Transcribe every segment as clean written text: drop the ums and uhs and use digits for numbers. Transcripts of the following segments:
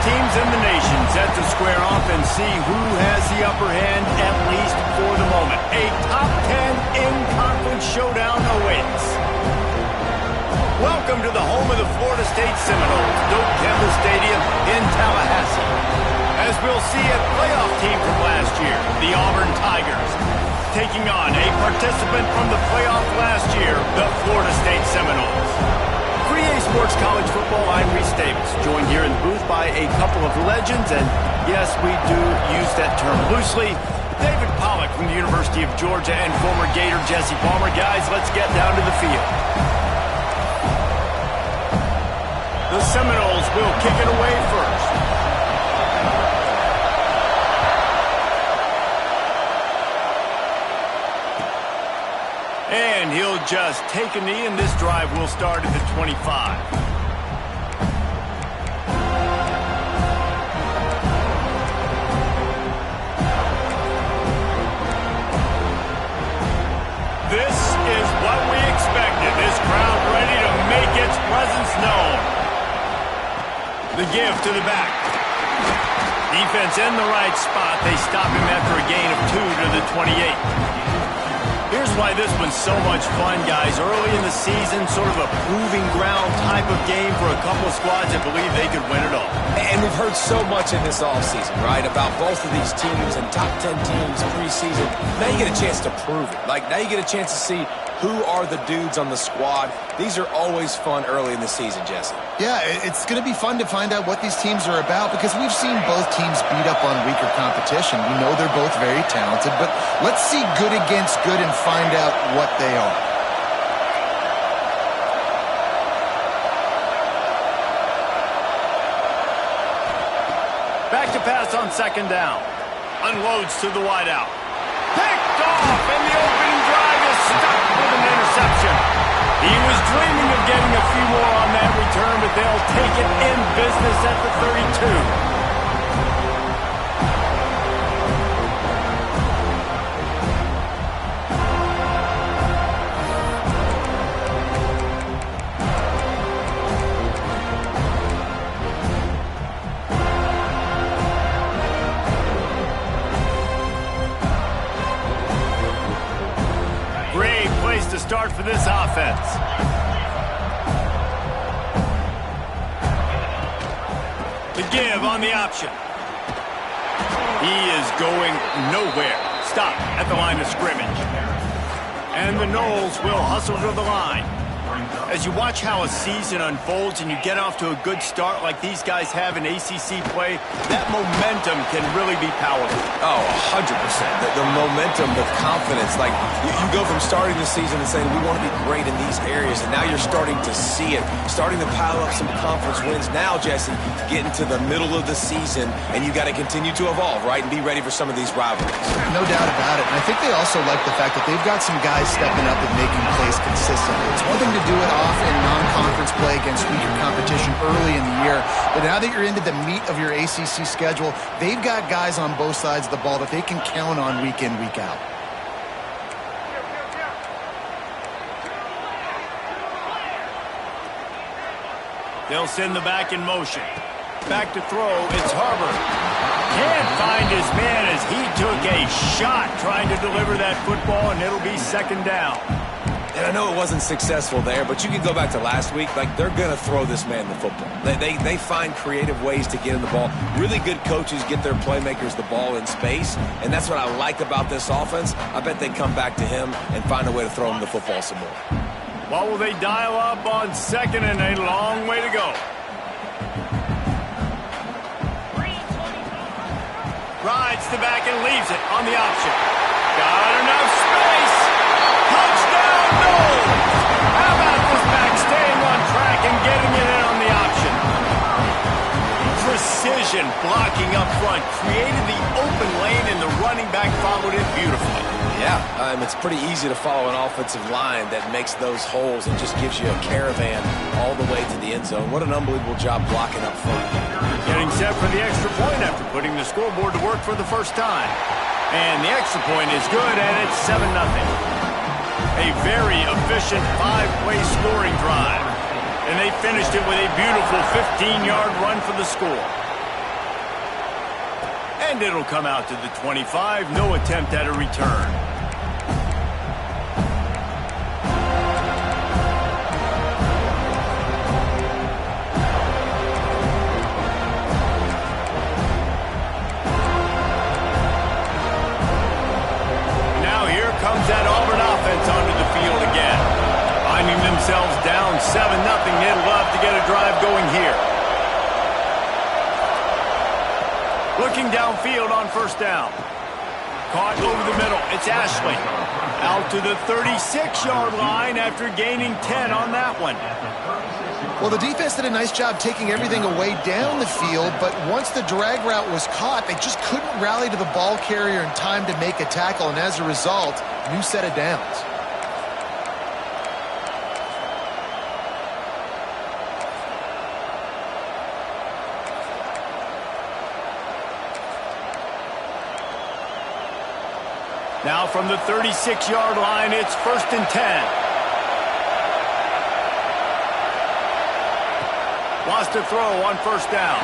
teams in the nation set to square off and see who has the upper hand, at least for the moment. A top 10 in-conference showdown awaits. Welcome to the home of the Florida State Seminoles, Doak Campbell Stadium in Tallahassee. As we'll see a playoff team from last year, the Auburn Tigers, taking on a participant from the playoff last year, the Florida State Seminoles. For EA Sports College Football, I'm Reese Davis, joined here in the booth by a couple of legends, and yes, we do use that term loosely. David Pollack from the University of Georgia and former Gator Jesse Palmer. Guys, let's get down to the field. The Seminoles will kick it away first. And he'll just take a knee, and this drive will start at the 25. This is what we expected. This crowd ready to make its presence known. The give to the back. Defense in the right spot. They stop him after a gain of 2 to the 28. Here's why this one's so much fun, guys. Early in the season, sort of a proving ground type of game for a couple of squads that believe they could win it all. And we've heard so much in this offseason, right, about both of these teams and top 10 teams preseason. Now you get a chance to prove it. Like, now you get a chance to see who are the dudes on the squad. These are always fun early in the season, Jesse. Yeah, it's going to be fun to find out what these teams are about because we've seen both teams beat up on weaker competition. We know they're both very talented, but let's see good against good and find out what they are. Back to pass on second down. Unloads to the wideout. Picked off, and the opening drive is stuck with an interception. He was dreaming of getting a few more on that return, but they'll take it in business at the 32. To start for this offense. The give on the option. He is going nowhere. Stop at the line of scrimmage. And the Noles will hustle to the line. As you watch how a season unfolds and you get off to a good start like these guys have in ACC play, that momentum can really be powerful. Oh, 100%. The momentum, the confidence. Like, you go from starting the season and saying, we want to be great in these areas, and now you're starting to see it, starting to pile up some conference wins. Now, Jesse, getting to the middle of the season, and you got to continue to evolve, right, and be ready for some of these rivalries. No doubt about it. And I think they also like the fact that they've got some guys stepping up and making plays consistently. It's one thing to do it off in non-conference play against weaker competition early in the year, but now that you're into the meat of your ACC schedule, they've got guys on both sides of the ball that they can count on week in, week out. They'll send the back in motion. Back to throw, it's Harbor. Can't find his man as he took a shot trying to deliver that football, and it'll be second down. And I know it wasn't successful there, but you can go back to last week. Like, they're going to throw this man the football. They find creative ways to get in the ball. Really good coaches get their playmakers the ball in space, and that's what I like about this offense. I bet they come back to him and find a way to throw him the football some more. What will they dial up on second, and a long way to go? Rides the back and leaves it on the option. Got enough space. Touchdown, Noles! How about this back staying on track and getting it in on the option? Precision blocking up front created the open lane, and the running back followed it beautifully. Yeah, it's pretty easy to follow an offensive line that makes those holes and just gives you a caravan all the way to the end zone. What an unbelievable job blocking up front. Getting set for the extra point after putting the scoreboard to work for the first time. And the extra point is good, and it's 7-0. A very efficient 5-play scoring drive. And they finished it with a beautiful 15-yard run for the score. And it'll come out to the 25. No attempt at a return. Now here comes that Auburn offense onto the field again. Finding themselves down 7-0. They'd love to get a drive going here. Looking downfield on first down. Caught over the middle. It's Ashley. Out to the 36-yard line after gaining 10 on that one. Well, the defense did a nice job taking everything away down the field, but once the drag route was caught, they just couldn't rally to the ball carrier in time to make a tackle, and as a result, new set of downs. Now from the 36-yard line, it's 1st and 10. Lost a throw on first down.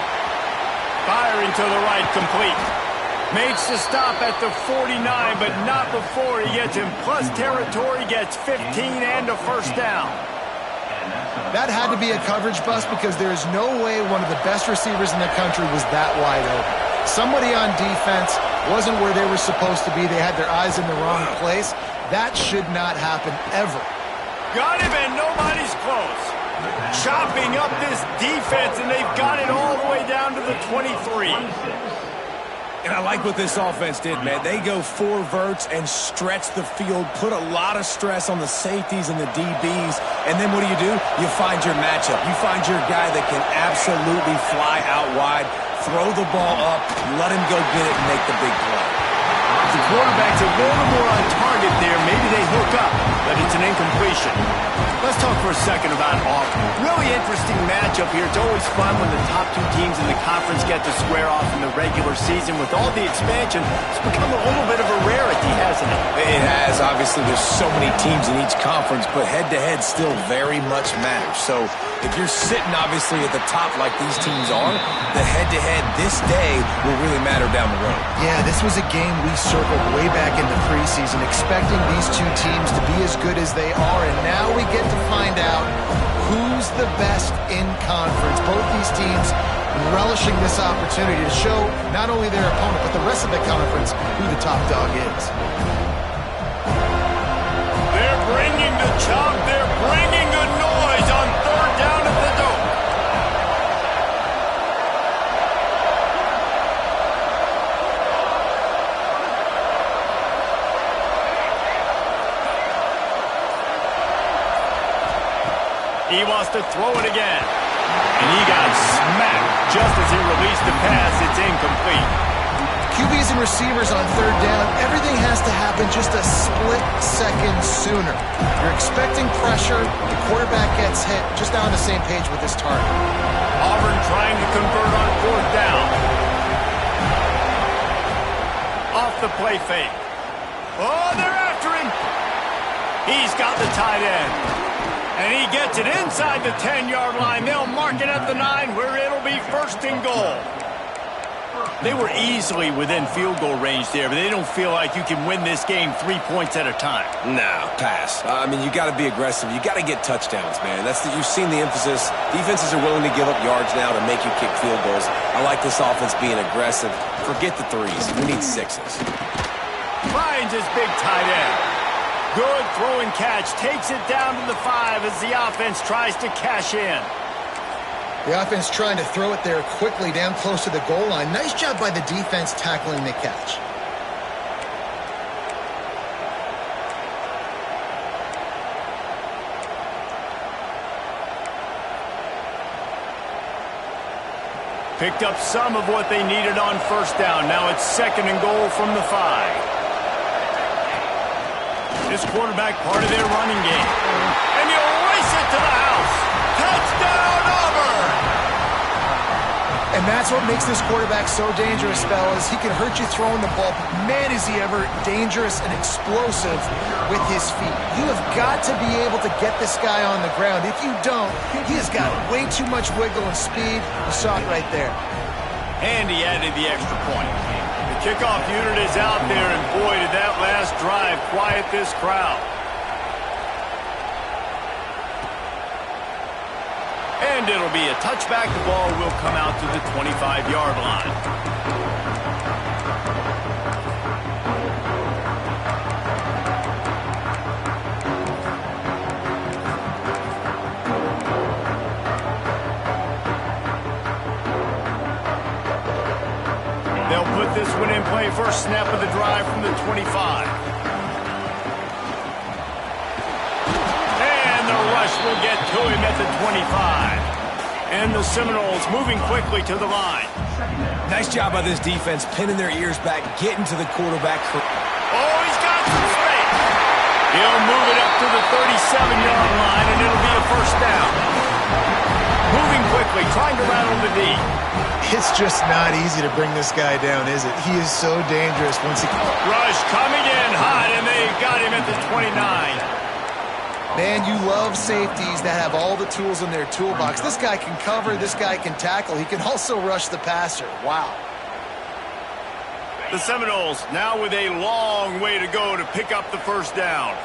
Firing to the right, complete. Makes the stop at the 49, but not before he gets in plus territory, gets 15 and a first down. That had to be a coverage bust because there is no way one of the best receivers in the country was that wide open. Somebody on defense wasn't where they were supposed to be. They had their eyes in the wrong place. That should not happen ever. Got him, and nobody's close. Chopping up this defense, and they've got it all the way down to the 23. And I like what this offense did, man. They go 4 verts and stretch the field, put a lot of stress on the safeties and the DBs, and then what do? You find your matchup. You find your guy that can absolutely fly out wide, throw the ball up, let him go get it and make the big play. The quarterback's a little more on target there. Maybe they hook up, but it's an incompletion. Let's talk for a second about Auburn. Really interesting matchup here. It's always fun when the top 2 teams in the conference get to square off in the regular season. With all the expansion, it's become a little bit of a rarity, hasn't it? It has. Obviously, there's so many teams in each conference, but head-to-head still very much matters. So if you're sitting, obviously, at the top like these teams are, the head-to-head this day will really matter down the road. Yeah, this was a game we circled way back in the preseason, expecting these 2 teams to be as good as they are, and now we get to find out who's the best in conference. Both these teams relishing this opportunity to show not only their opponent, but the rest of the conference who the top dog is. They're bringing the chop. They're bringing the noise on 3rd down at the dope. He wants to throw it again. And he got smacked just as he released the pass. It's incomplete. QBs and receivers on 3rd down, everything has to happen just a split second sooner. You're expecting pressure, the quarterback gets hit, just not on the same page with his target. Auburn trying to convert on 4th down. Off the play fake. Oh, they're after him. He's got the tight end. And he gets it inside the 10-yard line. They'll mark it at the 9 where it'll be 1st and goal. They were easily within field goal range there, but they don't feel like you can win this game 3 points at a time. No, pass. I mean, you got to be aggressive. You got to get touchdowns, man. You've seen the emphasis. Defenses are willing to give up yards now to make you kick field goals. I like this offense being aggressive. Forget the 3s. We need 6s. Finds his big tight end. Good throw and catch. Takes it down to the 5 as the offense tries to cash in. The offense trying to throw it there quickly down close to the goal line. Nice job by the defense tackling the catch. Picked up some of what they needed on 1st down. Now it's 2nd and goal from the 5. This quarterback part of their running game. And he'll race it to the house. Touchdown, Auburn! And that's what makes this quarterback so dangerous, fellas. He can hurt you throwing the ball, but man, is he ever dangerous and explosive with his feet. You have got to be able to get this guy on the ground. If you don't, he has got way too much wiggle and speed. You saw it right there. And he added the extra point. Kickoff unit is out there, and boy, did that last drive quiet this crowd. And it'll be a touchback. The ball will come out to the 25-yard line. They'll put this one in play. First snap of the drive from the 25. And the rush will get to him at the 25. And the Seminoles moving quickly to the line. Nice job by this defense, pinning their ears back, getting to the quarterback. Oh, he's got some space. He'll move it up to the 37-yard line, and it'll be a first down. Moving quickly, trying to rattle the D. It's just not easy to bring this guy down, is it? He is so dangerous once he... Rush coming in hot, and they got him at the 29. Man, you love safeties that have all the tools in their toolbox. This guy can cover, this guy can tackle. He can also rush the passer. Wow. The Seminoles now with a long way to go to pick up the first down.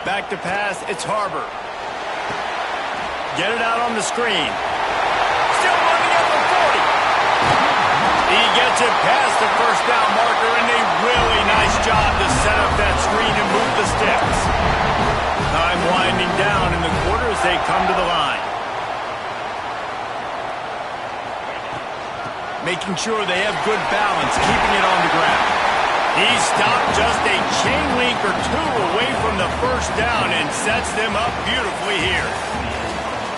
Back to pass, it's Harbor. Get it out on the screen. Still running at the 40. He gets it past the first down marker, and a really nice job to set up that screen and move the sticks. Time winding down in the quarter as they come to the line. Making sure they have good balance, keeping it on the ground. He stopped just a chain link or two away from the first down and sets them up beautifully here.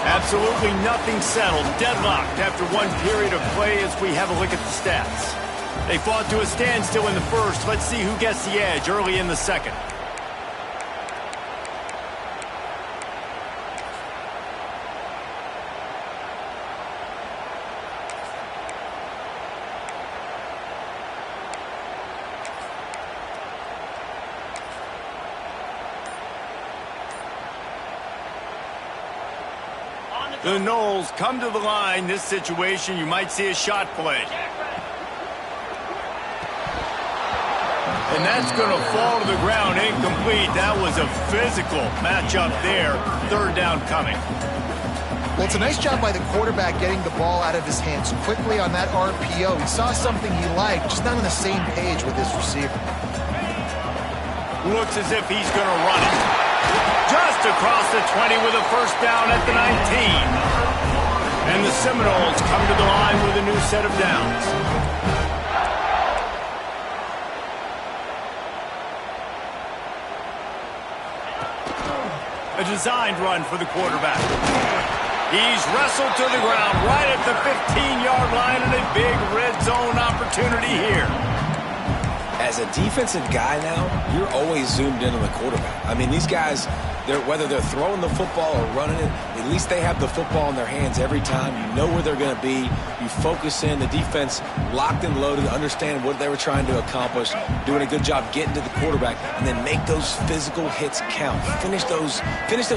Absolutely nothing settled, deadlocked after one period of play as we have a look at the stats. They fought to a standstill in the first. Let's see who gets the edge early in the second. The Noles come to the line. This situation, you might see a shot play. And that's going to fall to the ground incomplete. That was a physical matchup there. Third down coming. Well, it's a nice job by the quarterback getting the ball out of his hands quickly on that RPO. He saw something he liked, just not on the same page with his receiver. Looks as if he's going to run it. Just across the 20 with a first down at the 19. And the Seminoles come to the line with a new set of downs. A designed run for the quarterback. He's wrestled to the ground right at the 15-yard line, and a big red zone opportunity here. As a defensive guy now, you're always zoomed in on the quarterback. I mean, these guys, whether they're throwing the football or running it, at least they have the football in their hands every time. You know where they're going to be. You focus in. The defense locked and loaded, understand what they were trying to accomplish, doing a good job getting to the quarterback, and then make those physical hits count. Finish those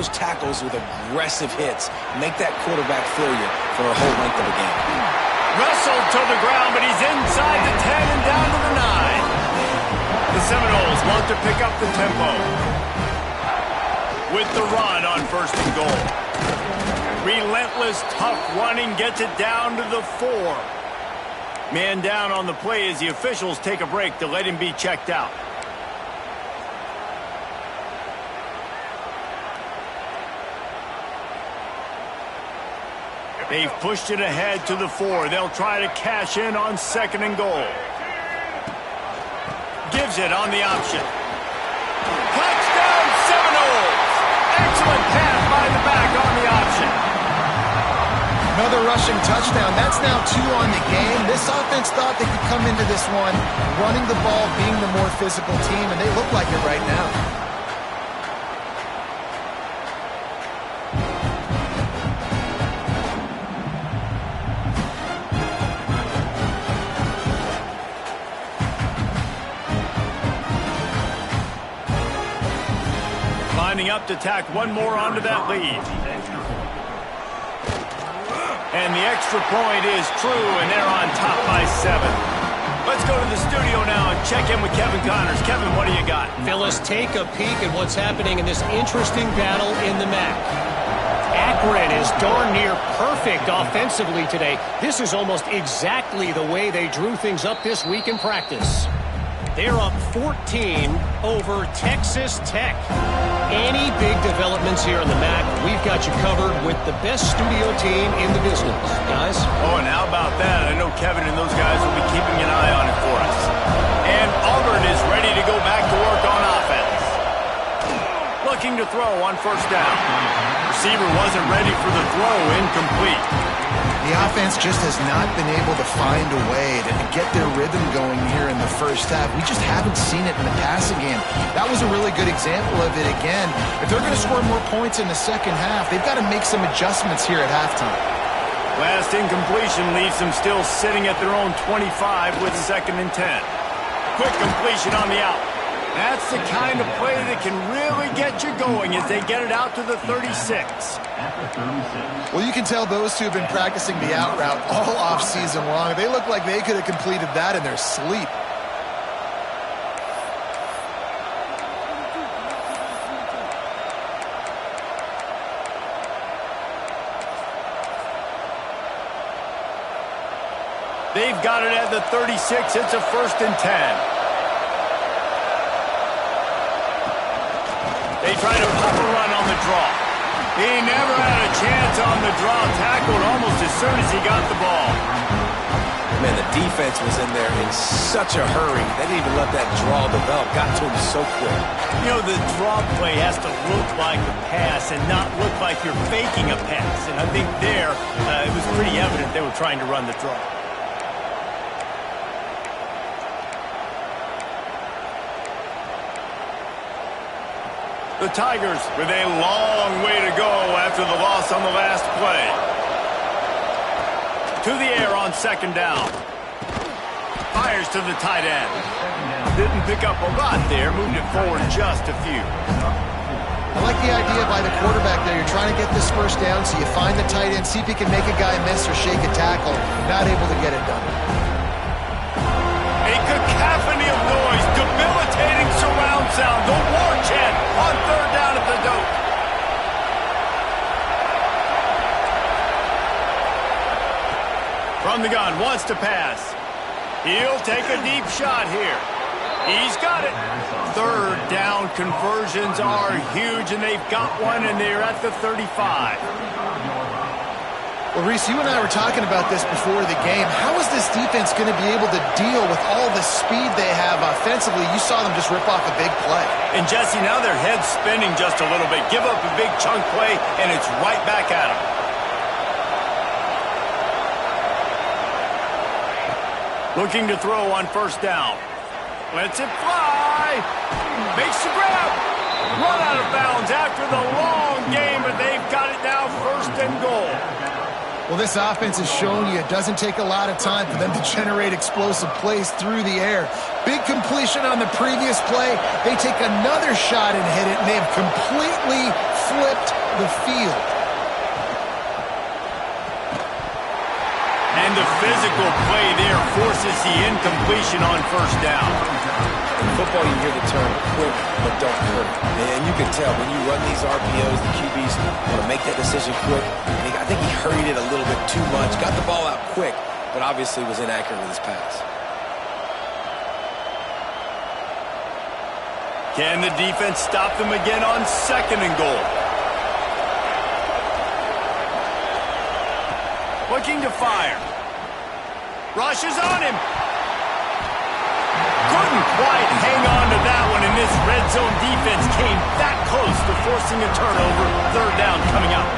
tackles with aggressive hits. Make that quarterback feel you for a whole length of the game. Wrestled to the ground, but he's inside the 10 and down to the 9. The Seminoles want to pick up the tempo with the run on first and goal. Relentless, tough running gets it down to the 4. Man down on the play as the officials take a break to let him be checked out. They've pushed it ahead to the 4. They'll try to cash in on second and goal. Gives it on the option. Touchdown Seminoles! Excellent pass by the back on the option. Another rushing touchdown. That's now 2 on the game. This offense thought they could come into this one running the ball, being the more physical team, and they look like it right now. Lining up to tack one more onto that lead. And the extra point is true, and they're on top by 7. Let's go to the studio now and check in with Kevin Connors. Kevin, what do you got? Phyllis, take a peek at what's happening in this interesting battle in the MAC. Akron is darn near perfect offensively today. This is almost exactly the way they drew things up this week in practice. They're up 14 over Texas Tech. Any big developments here in the MAC, we've got you covered with the best studio team in the business, guys. Oh, and how about that? I know Kevin and those guys will be keeping an eye on it for us. And Auburn is ready to go back to work on offense. Looking to throw on first down. Receiver wasn't ready for the throw, incomplete. The offense just has not been able to find a way to get their rhythm going here in the first half. We just haven't seen it in the passing game. That was a really good example of it again. If they're going to score more points in the second half, they've got to make some adjustments here at halftime. Last incompletion leaves them still sitting at their own 25 with 2nd and 10. Quick completion on the out. That's the kind of play that can really get you going as they get it out to the 36. Well, you can tell those two have been practicing the out route all offseason long. They look like they could have completed that in their sleep. They've got it at the 36. It's a 1st and 10. They try to pop a run on the draw. He never had a chance on the draw. Tackled almost as soon as he got the ball. Man, the defense was in there in such a hurry. They didn't even let that draw develop. Got to him so quick. You know, the draw play has to look like a pass and not look like you're faking a pass. And I think there, it was pretty evident they were trying to run the draw. The Tigers with a long way to go after the loss on the last play. To the air on 2nd down. Fires to the tight end. Didn't pick up a lot there. Moved it forward just a few. I like the idea by the quarterback there. You're trying to get this first down, so you find the tight end, see if he can make a guy miss or shake a tackle. Not able to get it done. A cacophony of noise, debilitating surround sound. The war chant on 3rd down at the dope. From the gun, wants to pass. He'll take a deep shot here. He's got it. 3rd down conversions are huge, and they've got one, and they're at the 35. Well, Reese, you and I were talking about this before the game. How is this defense going to be able to deal with all the speed they have offensively? You saw them just rip off a big play. And, Jesse, now their head's spinning just a little bit. Give up a big chunk play, and it's right back at them. Looking to throw on 1st down. Lets it fly. Makes the grab. Run out of bounds after the long game, but they've got it now 1st and goal. Well, this offense has shown you it doesn't take a lot of time for them to generate explosive plays through the air. Big completion on the previous play. They take another shot and hit it, and they've completely flipped the field. And the physical play there forces the incompletion on 1st down. In football, you hear the term quick, but don't hurt. And you can tell when you run these RPOs, the QBs want to make that decision quick. I think he hurried it a little bit too much, got the ball out quick, but obviously was inaccurate with his pass. Can the defense stop them again on 2nd and goal? Looking to fire. Rushes on him. Couldn't quite hang on to that one, and this red zone defense came that close to forcing a turnover. 3rd down coming up.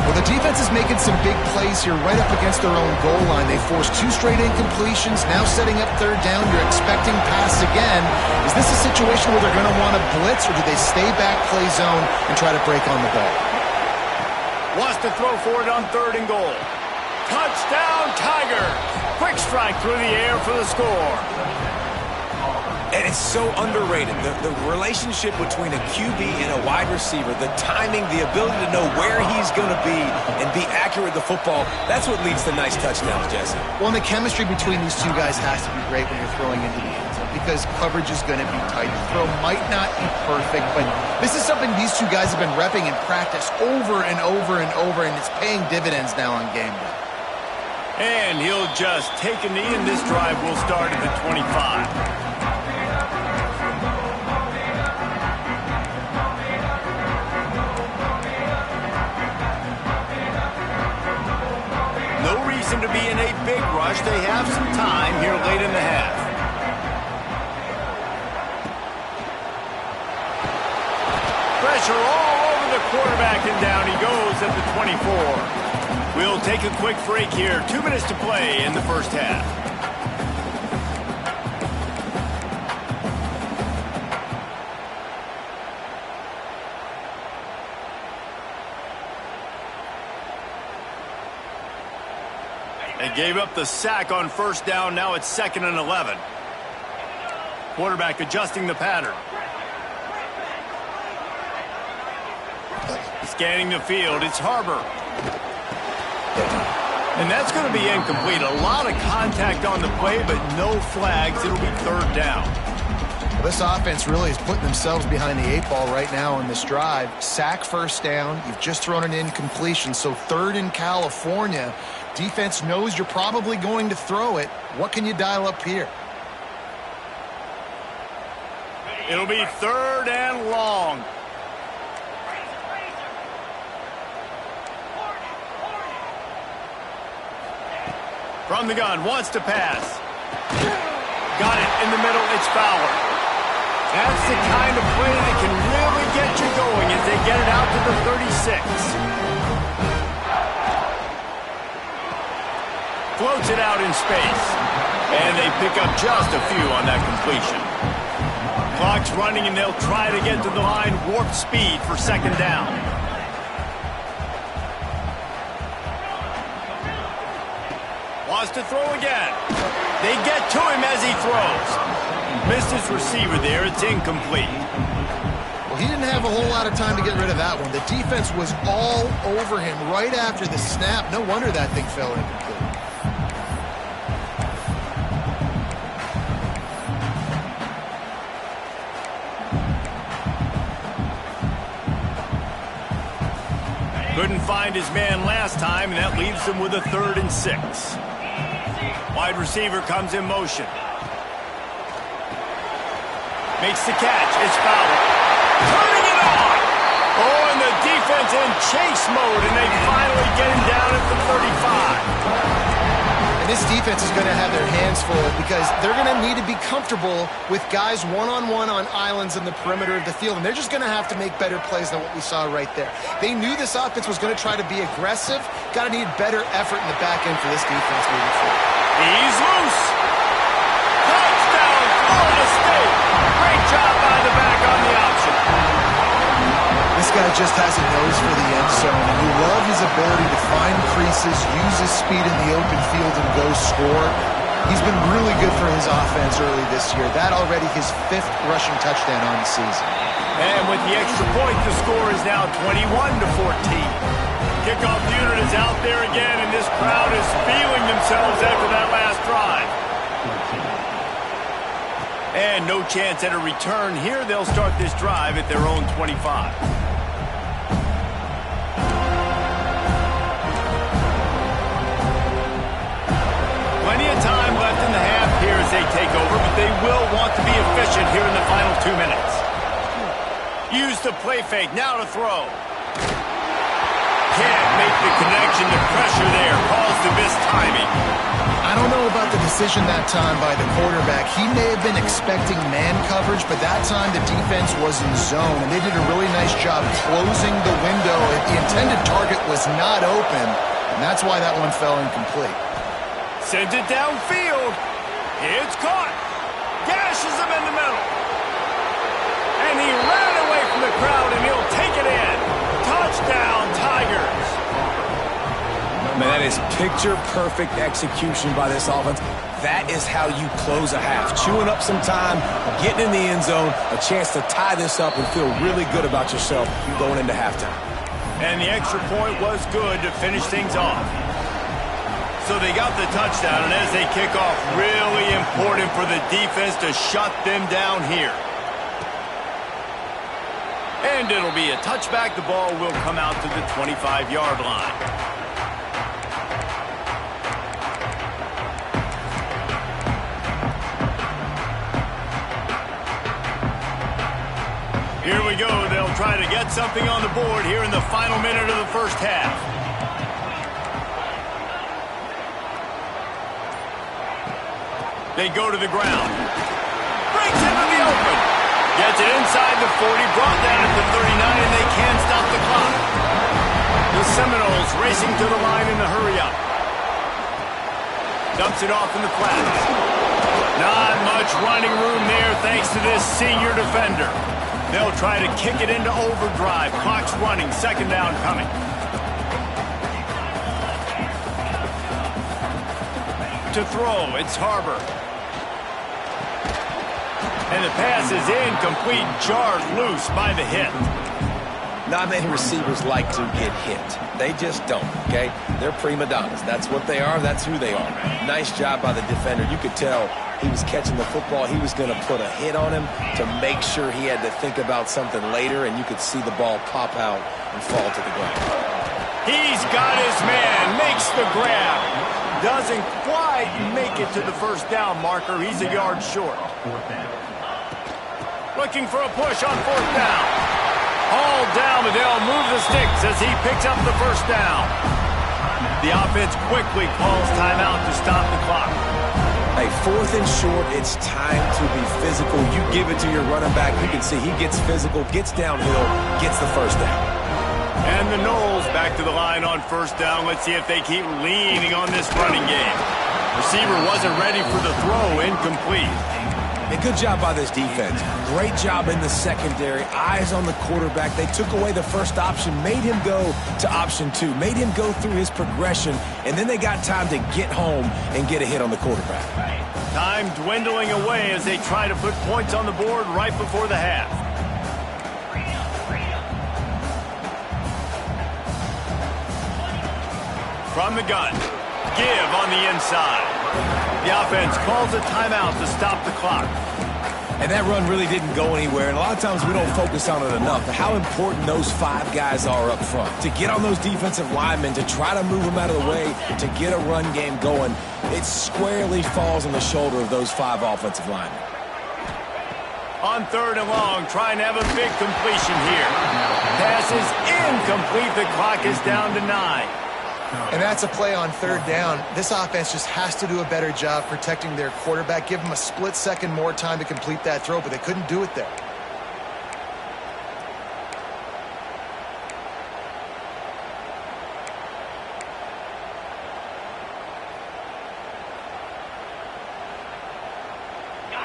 Well, the defense is making some big plays here right up against their own goal line. They forced 2 straight incompletions, now setting up 3rd down. You're expecting pass again. Is this a situation where they're going to want to blitz, or do they stay back, play zone, and try to break on the ball? Wants to throw for it on 3rd and goal. Touchdown, Tigers! Quick strike through the air for the score. And it's so underrated. The relationship between a QB and a wide receiver, the timing, the ability to know where he's going to be and be accurate with the football, that's what leads to nice touchdowns, Jesse. Well, and the chemistry between these two guys has to be great when you're throwing into the end zone because coverage is going to be tight. The throw might not be perfect, but this is something these two guys have been repping in practice over and over and over, and it's paying dividends now on game day. And he'll just take a knee, and this drive will start at the 25. No reason to be in a big rush. They have some time here late in the half. Pressure all over the quarterback, and down he goes at the 24. We'll take a quick break here. 2 minutes to play in the first half. They gave up the sack on first down. Now it's 2nd and 11. Quarterback adjusting the pattern. Scanning the field. It's Harbor. And that's going to be incomplete. A lot of contact on the play, but no flags. It'll be 3rd down. Well, this offense really is putting themselves behind the 8 ball right now on this drive. Sack first down. You've just thrown an incompletion, so 3rd in California. Defense knows you're probably going to throw it. What can you dial up here? It'll be 3rd and long. From the gun, wants to pass. Got it in the middle, it's Fowler. That's the kind of play that can really get you going as they get it out to the 36. Floats it out in space. And they pick up just a few on that completion. Clock's running and they'll try to get to the line, warp speed for 2nd down. Wants to throw again. They get to him as he throws. Missed his receiver there. It's incomplete. Well, he didn't have a whole lot of time to get rid of that one. The defense was all over him right after the snap. No wonder that thing fell incomplete. Couldn't find his man last time, and that leaves him with a 3rd and 6. Wide receiver comes in motion. Makes the catch. It's Fowler. Turning it on. Oh, and the defense in chase mode, and they finally get him down at the 35. And this defense is going to have their hands full because they're going to need to be comfortable with guys one-on-one on islands in the perimeter of the field, and they're just going to have to make better plays than what we saw right there. They knew this offense was going to try to be aggressive. Got to need better effort in the back end for this defense moving forward. He's loose. Touchdown, Florida State. Great job by the back on the option. This guy just has a nose for the end zone, and you love his ability to find creases, use his speed in the open field, and go score. He's been really good for his offense early this year. That already his 5th rushing touchdown on the season. And with the extra point, the score is now 21-14. Kickoff unit is out there again, and this crowd is feeling themselves after that last drive. And no chance at a return here. They'll start this drive at their own 25. Plenty of time left in the half here as they take over, but they will want to be efficient here in the final 2 minutes. Use the play fake, now to throw. Can't make the connection. The pressure there caused the missed timing. I don't know about the decision that time by the quarterback. He may have been expecting man coverage, but that time the defense was in zone, and they did a really nice job closing the window. The intended target was not open, and that's why that one fell incomplete. Sends it downfield. It's caught. Gashes him in the middle. And he ran away from the crowd, and he'll take it in. Touchdown, Tigers. Man, that That is picture-perfect execution by this offense. That is how you close a half. Chewing up some time, getting in the end zone, a chance to tie this up and feel really good about yourself going into halftime. And the extra point was good to finish things off. So they got the touchdown, and as they kick off, really important for the defense to shut them down here. And it'll be a touchback. The ball will come out to the 25-yard line. Here we go. They'll try to get something on the board here in the final minute of the first half. They go to the ground. Breaks into the open. Gets it inside the 40, brought down at the 39, and they can't stop the clock. The Seminoles racing to the line in the hurry-up. Dumps it off in the flats. Not much running room there thanks to this senior defender. They'll try to kick it into overdrive. Clock's running, second down coming. To throw, it's Harbor. And the pass is incomplete, jarred loose by the hit. Not many receivers like to get hit. They just don't, okay? They're prima donnas. That's what they are. That's who they are. Nice job by the defender. You could tell he was catching the football. He was going to put a hit on him to make sure he had to think about something later, and you could see the ball pop out and fall to the ground. He's got his man, makes the grab. Doesn't quite make it to the first down marker. He's a yard short. Looking for a push on fourth down. Hauled down, but they'll move the sticks as he picks up the first down. The offense quickly calls timeout to stop the clock. Hey, fourth and short, it's time to be physical. You give it to your running back. You can see he gets physical, gets downhill, gets the first down. And the Noles back to the line on first down. Let's see if they keep leaning on this running game. Receiver wasn't ready for the throw, incomplete. A good job by this defense. Great job in the secondary. Eyes on the quarterback. They took away the first option, made him go to option two, made him go through his progression, and then they got time to get home and get a hit on the quarterback. Time dwindling away as they try to put points on the board right before the half. From the gun. Give on the inside. The offense calls a timeout to stop the clock. And that run really didn't go anywhere, and a lot of times we don't focus on it enough, but how important those five guys are up front. To get on those defensive linemen, to try to move them out of the way, to get a run game going, it squarely falls on the shoulder of those five offensive linemen. On third and long, trying to have a big completion here. Pass is incomplete. The clock is down to 9. And that's a play on third down. This offense just has to do a better job protecting their quarterback. Give him a split second more time to complete that throw, but they couldn't do it there.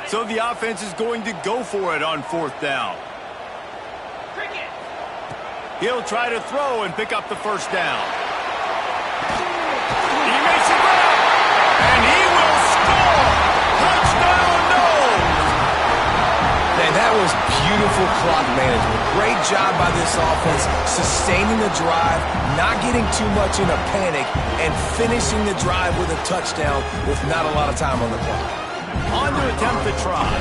So the offense is going to go for it on fourth down. He'll try to throw and pick up the first down. He makes a grab, and he will score! Touchdown, Noles! Man, that was beautiful clock management. Great job by this offense, sustaining the drive, not getting too much in a panic, and finishing the drive with a touchdown with not a lot of time on the clock. On to attempt the try.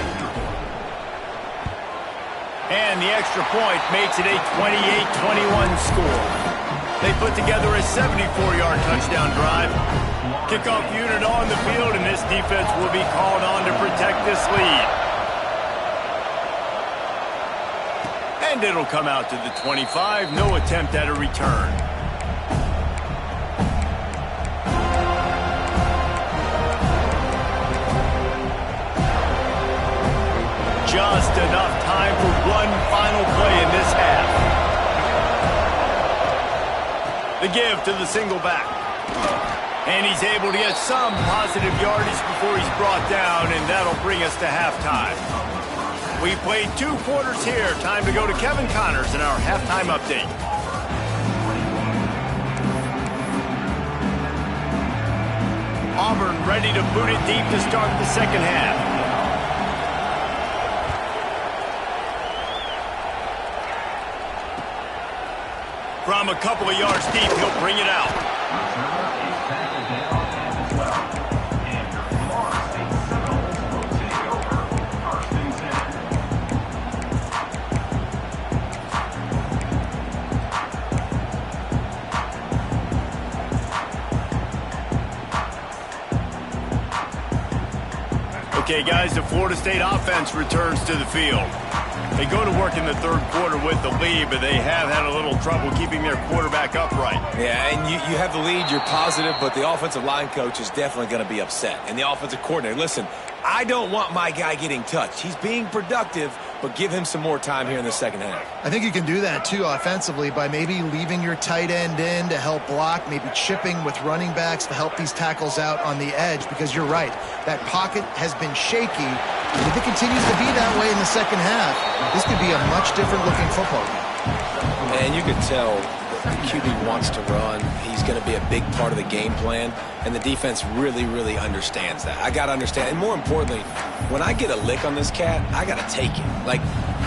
And the extra point makes it a 28-21 score. They put together a 74-yard touchdown drive. Kickoff unit on the field, and this defense will be called on to protect this lead. And it'll come out to the 25. No attempt at a return. Just enough time for one final play in this half. The give to the single back. And he's able to get some positive yardage before he's brought down, and that'll bring us to halftime. We played 2 quarters here. Time to go to Kevin Connors in our halftime update. Auburn ready to boot it deep to start the second half. From a couple of yards deep, he'll bring it out. Okay, guys, the Florida State offense returns to the field. They go to work in the third quarter with the lead, but they have had a little trouble keeping their quarterback upright. Yeah, and you have the lead, you're positive, but the offensive line coach is definitely going to be upset. And the offensive coordinator, listen, I don't want my guy getting touched. He's being productive, but give him some more time here in the second half. I think you can do that, too, offensively, by maybe leaving your tight end in to help block, maybe chipping with running backs to help these tackles out on the edge, because you're right. That pocket has been shaky. If it continues to be that way in the second half, this could be a much different-looking football game. And you could tell the QB wants to run. He's going to be a big part of the game plan, and the defense really, really understands that. I got to understand, and more importantly, when I get a lick on this cat, I got to take it. Like,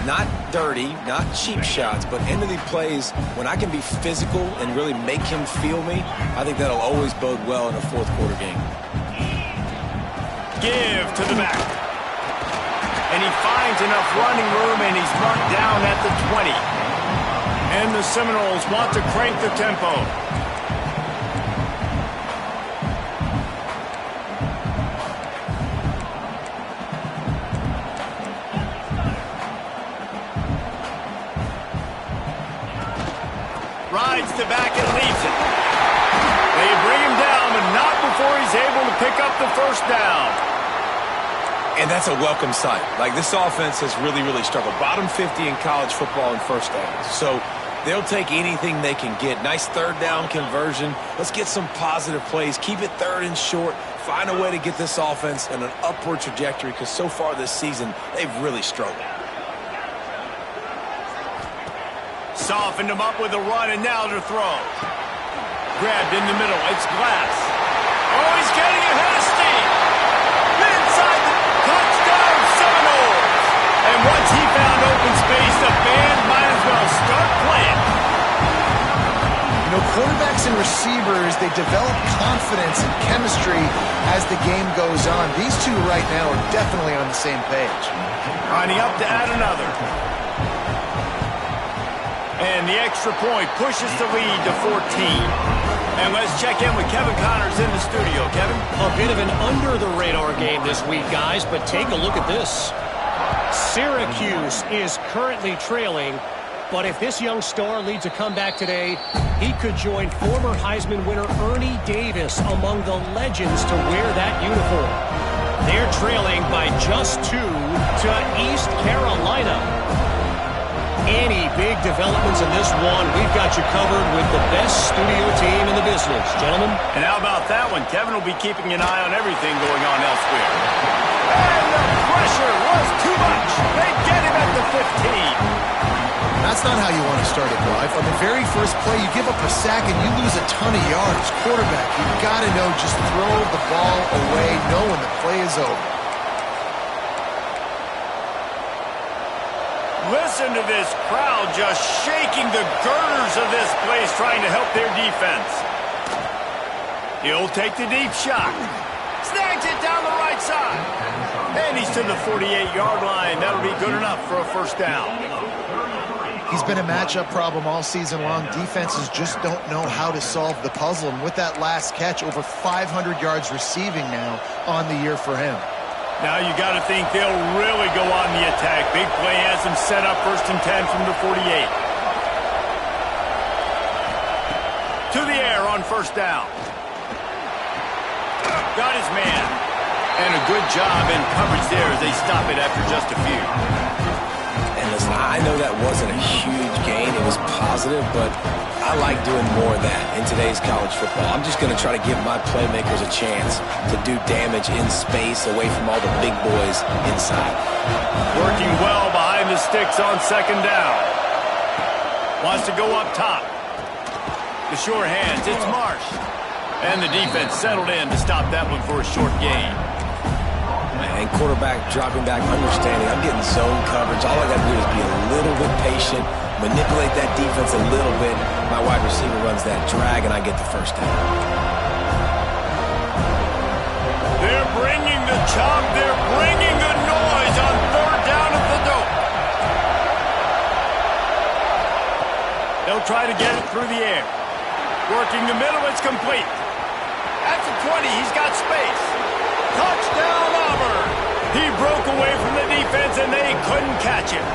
not dirty, not cheap shots, but end of the plays, when I can be physical and really make him feel me, I think that'll always bode well in a fourth quarter game. Give to the back. And he finds enough running room, and he's marked down at the 20. And the Seminoles want to crank the tempo. Rides the back and leaves it. They bring him down, but not before he's able to pick up the first down. And that's a welcome sight. Like, this offense has really, really struggled. Bottom 50 in college football in first downs. So they'll take anything they can get. Nice third down conversion. Let's get some positive plays. Keep it third and short. Find a way to get this offense in an upward trajectory, because so far this season, they've really struggled. Softened him up with a run, and now to throw. Grabbed in the middle. It's Glass. Oh, he's getting ahead of steam. Inside the touchdown, Seminoles. And once he found open space, the band might as well start playing. You know, quarterbacks and receivers, they develop confidence and chemistry as the game goes on. These two right now are definitely on the same page. Lining up to add another. And the extra point pushes the lead to 14. And let's check in with Kevin Connors in the studio. Kevin? A bit of an under-the-radar game this week, guys, but take a look at this. Syracuse is currently trailing, but if this young star leads a comeback today, he could join former Heisman winner Ernie Davis among the legends to wear that uniform. They're trailing by just 2 to East Carolina. Any big developments in this one, we've got you covered with the best studio team in the business, gentlemen. And how about that one? Kevin will be keeping an eye on everything going on elsewhere. And the pressure was too much. They get him at the 15. That's not how you want to start a drive. On the very first play, you give up a sack and you lose a ton of yards. Quarterback, you've got to know, just throw the ball away, know when the play is over. Listen to this crowd just shaking the girders of this place, trying to help their defense. He'll take the deep shot. Snags it down the right side. And he's to the 48-yard line. That'll be good enough for a first down. He's been a matchup problem all season long. Defenses just don't know how to solve the puzzle. And with that last catch, over 500 yards receiving now on the year for him. Now you got to think they'll really go on the attack. Big play has them set up 1st and 10 from the 48. To the air on first down. Got his man. And a good job in coverage there as they stop it after just a few. And listen, I know that wasn't a huge gain. It was positive, but I like doing more of that in today's college football. I'm just going to try to give my playmakers a chance to do damage in space away from all the big boys inside. Working well behind the sticks on second down. Wants to go up top. The sure hands, it's Marsh. And the defense settled in to stop that one for a short gain. And quarterback dropping back, understanding I'm getting zone coverage. All I got to do is be a little bit patient, manipulate that defense a little bit. My wide receiver runs that drag, and I get the first down. They're bringing the chop. They're bringing the noise on third down at the dope. They'll try to get it through the air. Working the middle, it's complete. At the 20, he's got space. Touchdown, Auburn! He broke away from the defense, and they couldn't catch him.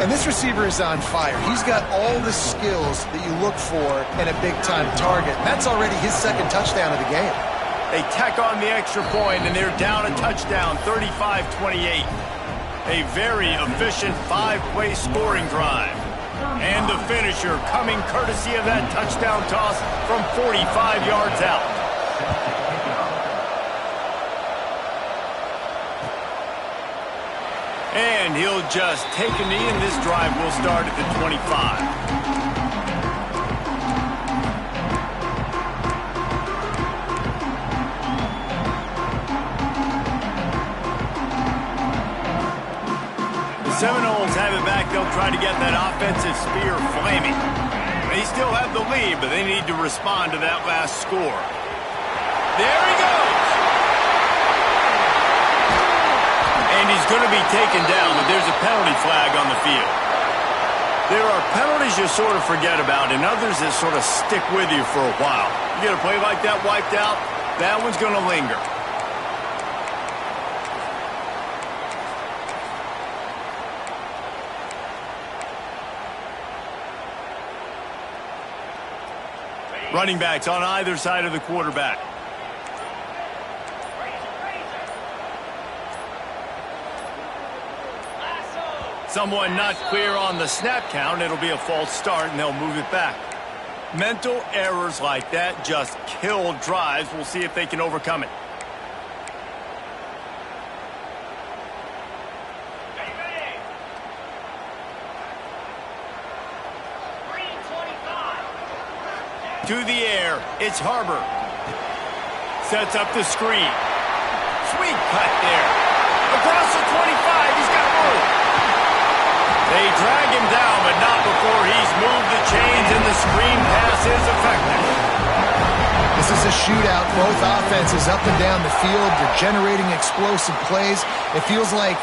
And this receiver is on fire. He's got all the skills that you look for in a big-time target. That's already his second touchdown of the game. They tack on the extra point, and they're down a touchdown, 35-28. A very efficient five-play scoring drive. And the finisher coming courtesy of that touchdown toss from 45 yards out. And he'll just take a knee, and this drive will start at the 25. Seminoles have it back. They'll try to get that offensive spear flaming. They still have the lead, but they need to respond to that last score. There he goes! And he's going to be taken down, but there's a penalty flag on the field. There are penalties you sort of forget about, and others that sort of stick with you for a while. You get a play like that wiped out, that one's going to linger. Running backs on either side of the quarterback. Someone not clear on the snap count. It'll be a false start, and they'll move it back. Mental errors like that just kill drives. We'll see if they can overcome it. To the air, it's Harbor. Sets up the screen. Sweet cut there. Across the 25, he's got room. They drag him down, but not before he's moved the chains, and the screen pass is effective. This is a shootout. Both offenses up and down the field. They're generating explosive plays. It feels like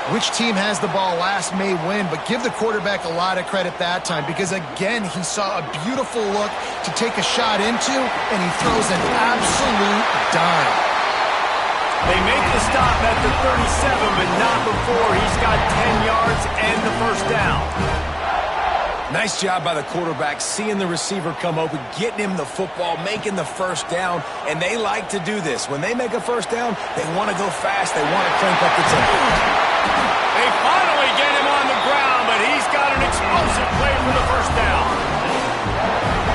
which team has the ball last may win, but give the quarterback a lot of credit that time because, again, he saw a beautiful look to take a shot into, and he throws an absolute dime. They make the stop at the 37, but not before he's got 10 yards and the first down. Nice job by the quarterback, seeing the receiver come open, getting him the football, making the first down, and they like to do this. When they make a first down, they want to go fast, they want to crank up the tempo. They finally get him on the ground, but he's got an explosive play for the first down.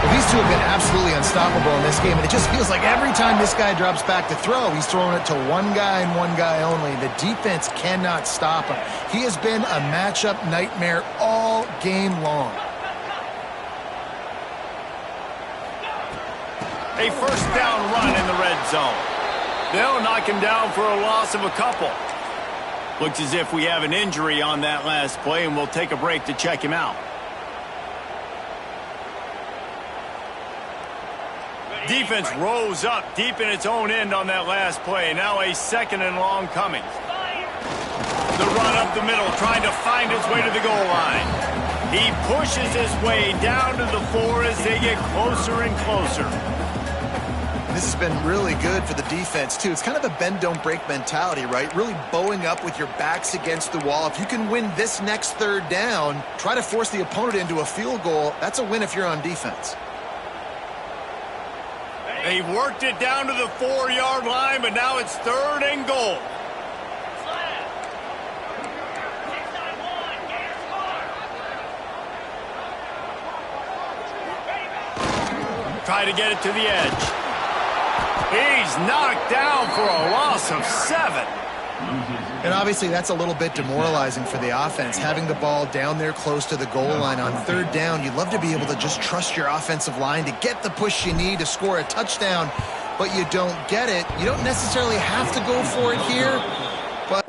Well, these two have been absolutely unstoppable in this game, and it just feels like every time this guy drops back to throw, he's throwing it to one guy and one guy only. The defense cannot stop him. He has been a matchup nightmare all game long. A first down run in the red zone. They'll knock him down for a loss of a couple. Looks as if we have an injury on that last play, and we'll take a break to check him out. Defense rose up deep in its own end on that last play. Now a second and long coming. The run up the middle, trying to find his way to the goal line. He pushes his way down to the 4 as they get closer and closer. This has been really good for the defense, too. It's kind of a bend-don't-break mentality, right? Really bowing up with your backs against the wall. If you can win this next third down, try to force the opponent into a field goal. That's a win if you're on defense. They worked it down to the 4-yard line, but now it's third and goal. Try to get it to the edge. He's knocked down for a loss of 7. And obviously that's a little bit demoralizing for the offense, having the ball down there close to the goal line on third down. You'd love to be able to just trust your offensive line to get the push you need to score a touchdown, but you don't get it. You don't necessarily have to go for it here, but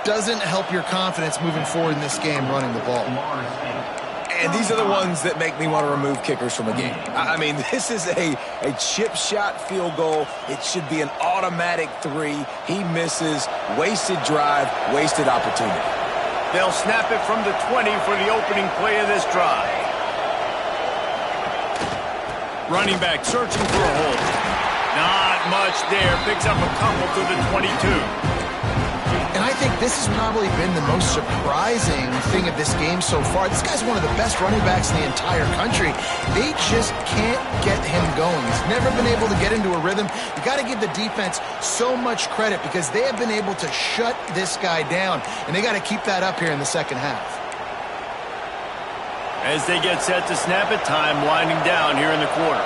doesn't help your confidence moving forward in this game running the ball. And these are the ones that make me want to remove kickers from a game. I mean, this is a chip shot field goal. It should be an automatic 3. He misses. Wasted drive, wasted opportunity. They'll snap it from the 20 for the opening play of this drive. Running back searching for a hole. Not much there. Picks up a couple to the 22. And I think this has probably been the most surprising thing of this game so far. This guy's one of the best running backs in the entire country. They just can't get him going. He's never been able to get into a rhythm. You got to give the defense so much credit because they have been able to shut this guy down, and they got to keep that up here in the second half. As they get set to snap it, time winding down here in the quarter.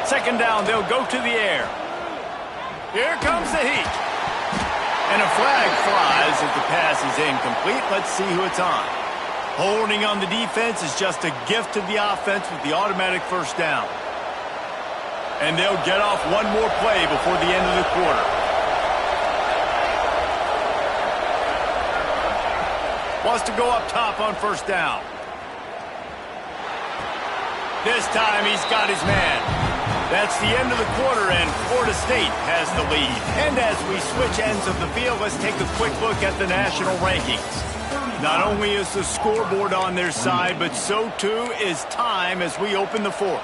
Second down, they'll go to the air. Here comes the heat. And a flag flies as the pass is incomplete. Let's see who it's on. Holding on the defense is just a gift to the offense with the automatic first down. And they'll get off one more play before the end of the quarter. Wants to go up top on first down. This time he's got his man. That's the end of the quarter, and Florida State has the lead. And as we switch ends of the field, let's take a quick look at the national rankings. Not only is the scoreboard on their side, but so too is time as we open the fourth.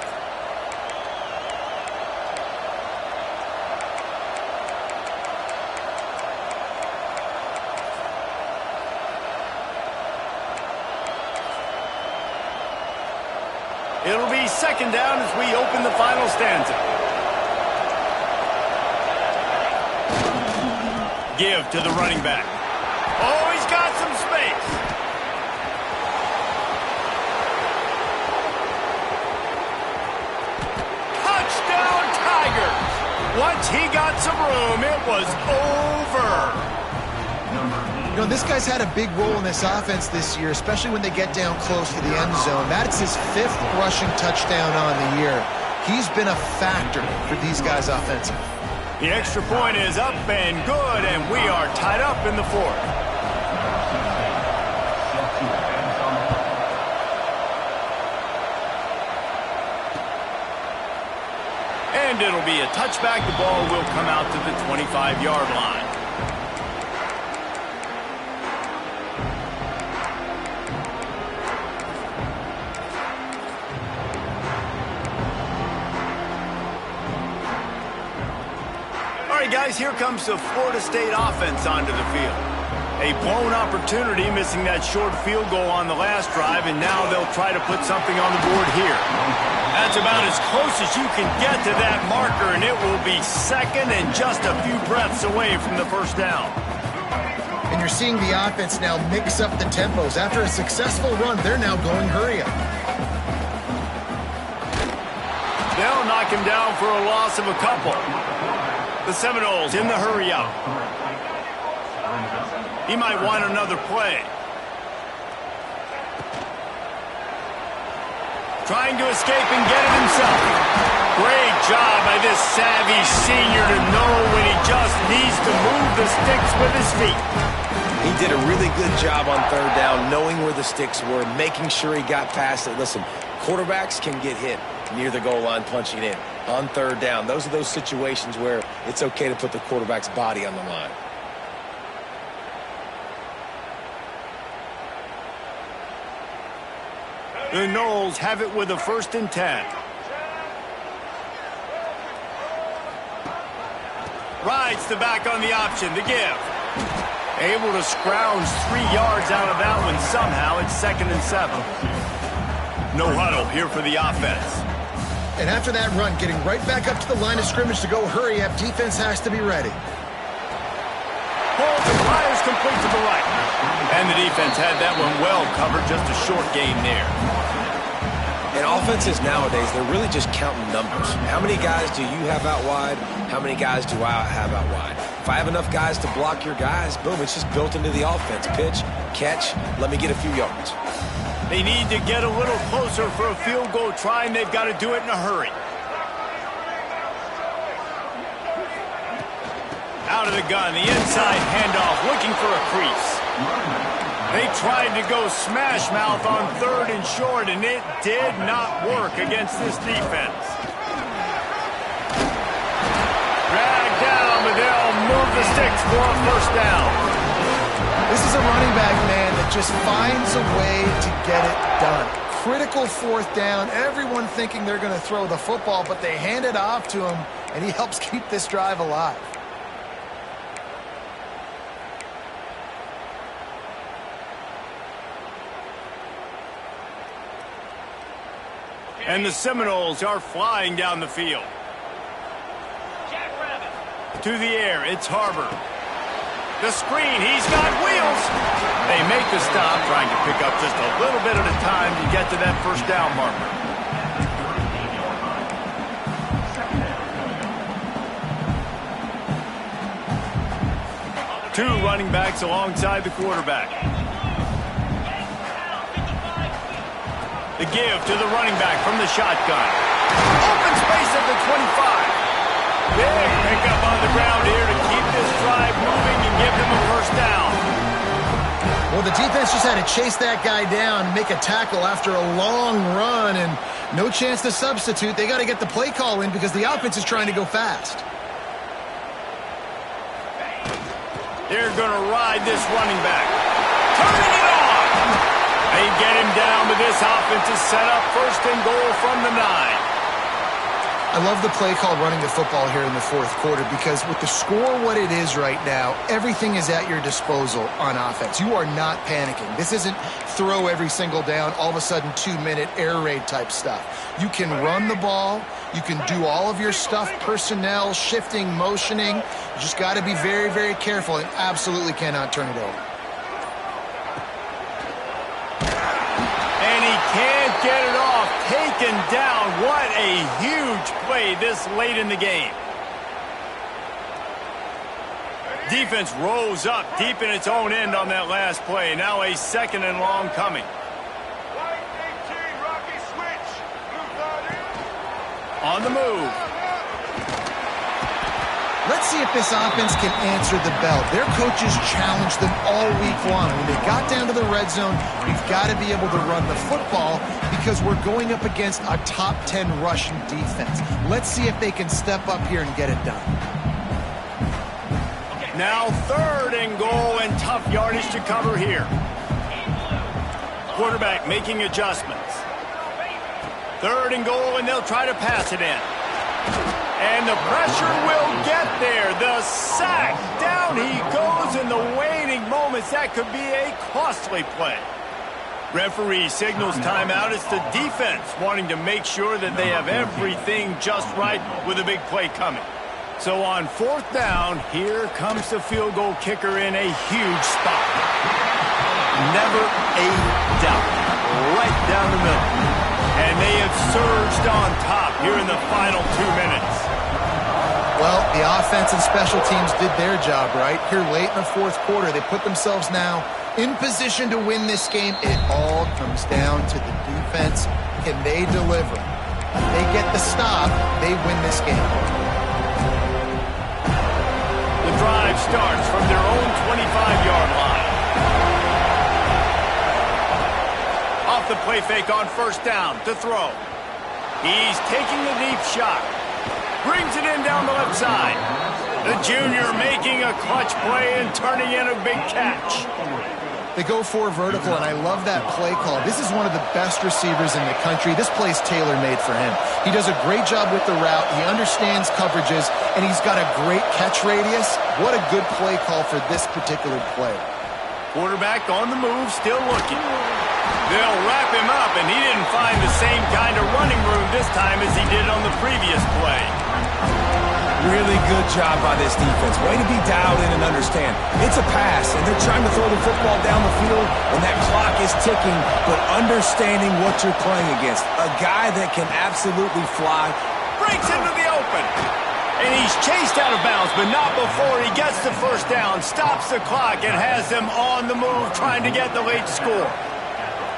It'll be second down as we open the final stanza. Give to the running back. Oh, he's got some space. Touchdown, Tigers. Once he got some room, it was over. You know, this guy's had a big role in this offense this year, especially when they get down close to the end zone. That's his 5th rushing touchdown on the year. He's been a factor for these guys offensively. The extra point is up and good, and we are tied up in the fourth. And it'll be a touchback. The ball will come out to the 25-yard line. Guys, here comes the Florida State offense onto the field. A blown opportunity, missing that short field goal on the last drive, and now they'll try to put something on the board here. That's about as close as you can get to that marker, and it will be second and just a few breaths away from the first down. And you're seeing the offense now mix up the tempos. After a successful run, they're now going hurry up. They'll knock him down for a loss of a couple. The Seminoles in the hurry-up. He might want another play. Trying to escape and get it himself. Great job by this savvy senior to know when he just needs to move the sticks with his feet. He did a really good job on third down, knowing where the sticks were, making sure he got past it. Listen, quarterbacks can get hit near the goal line punching in. On third down, those are those situations where it's okay to put the quarterback's body on the line. The Noles have it with a 1st and 10. Rides the back on the option, the give. Able to scrounge 3 yards out of that one somehow. It's 2nd and 7. No huddle here for the offense. And after that run, getting right back up to the line of scrimmage to go hurry up, defense has to be ready. Holds and fires complete to the right. And the defense had that one well covered, just a short gain there. And offenses nowadays, they're really just counting numbers. How many guys do you have out wide? How many guys do I have out wide? If I have enough guys to block your guys, boom, it's just built into the offense. Pitch, catch, let me get a few yards. They need to get a little closer for a field goal try, and they've got to do it in a hurry. Out of the gun, the inside handoff, looking for a crease. They tried to go smash mouth on 3rd and short, and it did not work against this defense. Drag down, but they'll move the sticks for a 1st down. This is a running back, man, that just finds a way to get it done. Critical 4th down, everyone thinking they're going to throw the football, but they hand it off to him, and he helps keep this drive alive. And the Seminoles are flying down the field. To the air, it's Harbor. The screen, he's got wheels. They make the stop, trying to pick up just a little bit at a time to get to that 1st down marker. Two running backs alongside the quarterback. The give to the running back from the shotgun. Open space at the 25. Big pickup on the ground here to keep this drive moving and give them a 1st down. Well, the defense just had to chase that guy down, make a tackle after a long run, and no chance to substitute. They got to get the play call in because the offense is trying to go fast. They're going to ride this running back. Turning it on. They get him down, but this offense is set up 1st and goal from the 9. I love the play call running the football here in the 4th quarter because with the score what it is right now, everything is at your disposal on offense. You are not panicking. This isn't throw every single down, all of a sudden 2-minute air raid type stuff. You can run the ball. You can do all of your stuff, personnel, shifting, motioning. You just got to be very, very careful and absolutely cannot turn it over. And he can't get it off. Taken down. What a huge play this late in the game. Defense rose up deep in its own end on that last play. Now a 2nd and long coming. On the move. Let's see if this offense can answer the bell. Their coaches challenged them all week long. When they got down to the red zone, we've got to be able to run the football because we're going up against a top 10 rushing defense. Let's see if they can step up here and get it done. Now 3rd and goal and tough yardage to cover here. Quarterback making adjustments. 3rd and goal, and they'll try to pass it in. And the pressure will get there. The sack. Down he goes in the waning moments. That could be a costly play. Referee signals timeout. It's the defense wanting to make sure that they have everything just right with a big play coming. So on 4th down, here comes the field goal kicker in a huge spot. Never a doubt. Right down the middle. And they have surged on top here in the final 2 minutes. Well, the offense and special teams did their job, right? Here late in the 4th quarter, they put themselves now in position to win this game. It all comes down to the defense. Can they deliver? If they get the stop, they win this game. The drive starts from their own 25-yard line. Off the play fake on 1st down to throw. He's taking the deep shot. Brings it in down the left side. The junior making a clutch play and turning in a big catch. They go for vertical, and I love that play call. This is one of the best receivers in the country. This play's tailor-made for him. He does a great job with the route. He understands coverages, and he's got a great catch radius. What a good play call for this particular play. Quarterback on the move, still looking. They'll wrap him up, and he didn't find the same kind of running room this time as he did on the previous play. Really good job by this defense. Way to be dialed in and understand. It's a pass, and they're trying to throw the football down the field, and that clock is ticking, but understanding what you're playing against. A guy that can absolutely fly. Breaks into the open. And he's chased out of bounds, but not before he gets the first down, stops the clock, and has them on the move trying to get the late score.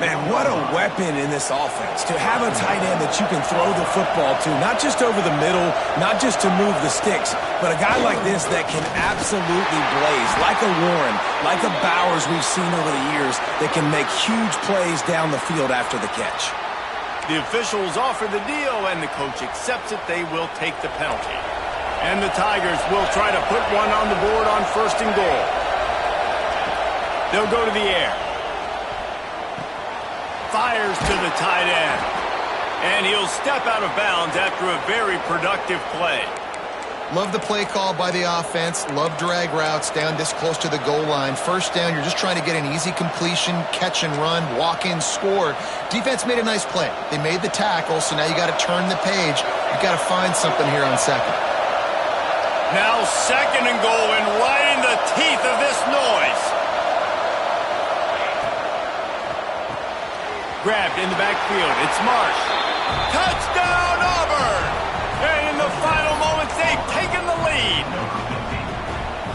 Man, what a weapon in this offense. To have a tight end that you can throw the football to, not just over the middle, not just to move the sticks, but a guy like this that can absolutely blaze, like a Warren, like a Bowers we've seen over the years, that can make huge plays down the field after the catch. The officials offer the deal, and the coach accepts it. They will take the penalty. And the Tigers will try to put one on the board on 1st and goal. They'll go to the air. Fires to the tight end. And he'll step out of bounds after a very productive play. Love the play call by the offense. Love drag routes down this close to the goal line. First down, you're just trying to get an easy completion, catch and run, walk in, score. Defense made a nice play. They made the tackle, so now you got to turn the page. You got to find something here on second. Now 2nd and goal, and right in the teeth of this noise. Grabbed in the backfield. It's Marsh. Touchdown, Auburn! And in the final moments, they've taken the lead.